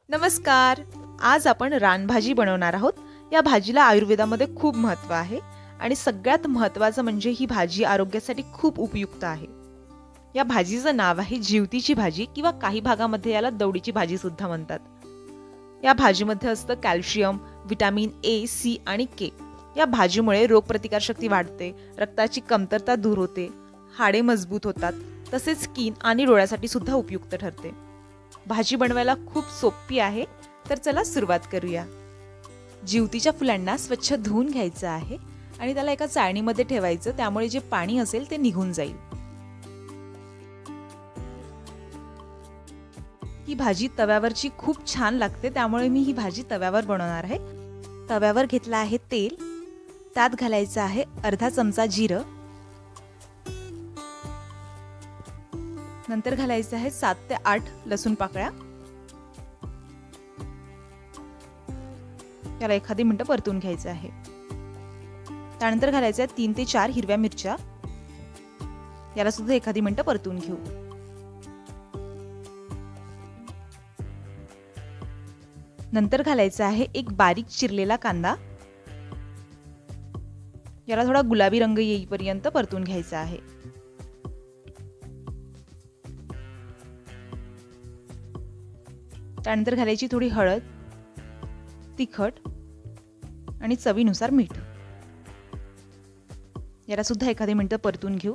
नमस्कार. आज आपण रानभाजी बनवणार आहोत. या भाजीला आयुर्वेदामध्ये खूप महत्त्व आहे आणि सगळ्यात महत्त्वाचं म्हणजे ही भाजी आरोग्यासाठी खूप उपयुक्त आहे. या भाजीचं नाव आहे जिवतीची भाजी किंवा काही भागामध्ये याला दवडीची भाजी सुद्धा म्हणतात. या भाजीमध्ये असतं कॅल्शियम, व्हिटॅमिन ए, सी आणि के. या भाजीमुळे रोगप्रतिकारशक्ती वाढते, रक्ताची कमतरता दूर होते, हाडे मजबूत होतात, तसेच स्किन आणि डोळ्यासाठी सुद्धा उपयुक्त ठरते. भाजी बनवायला खूप सोपी आहे, तर चला सुरुवात करूया. जिवतीच्या फुलांना स्वच्छ धुवून घ्यायचं आहे आणि त्याला एका चाळणीमध्ये ठेवायचं, त्यामुळे जे पाणी असेल ते निघून जाईल. ही भाजी तव्यावरची खूप छान लागते, त्यामुळे मी ही भाजी तव्यावर बनवणार आहे. तव्यावर घेतलं आहे तेल, त्यात घालायचं आहे अर्धा चमचा जिरं, नंतर घालायचं आहे 7 ते 8 लसूण पाकळ्या. त्याला एखादी मिनिटं परतून घ्यायचं आहे. त्यानंतर घालायचं आहे 3 ते 4 हिरव्या मिरच्या. याला सुद्धा एखादी मिनिटं परतून घेऊ. नंतर घालायचा आहे एक बारीक चिरलेला कांदा. याला थोडा गुलाबी रंग येईपर्यंत परतून घ्यायचा आहे. त्यानंतर घालायची थोडी हळद, तिखट आणि चवीनुसार मीठ. याला सुद्धा एखादी मिनिटं परतून घेऊ.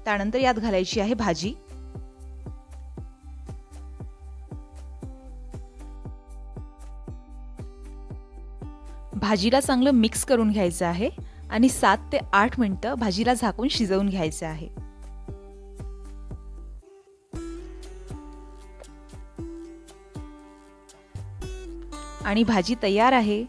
त्यानंतर यात घालायची आहे भाजी. भाजीला चांगलं मिक्स करून घ्यायचं आहे आणि 7 ते 8 मिनिटं भाजीला झाकून शिजवून घ्यायचे आहे. आणि भाजी तयार आहे.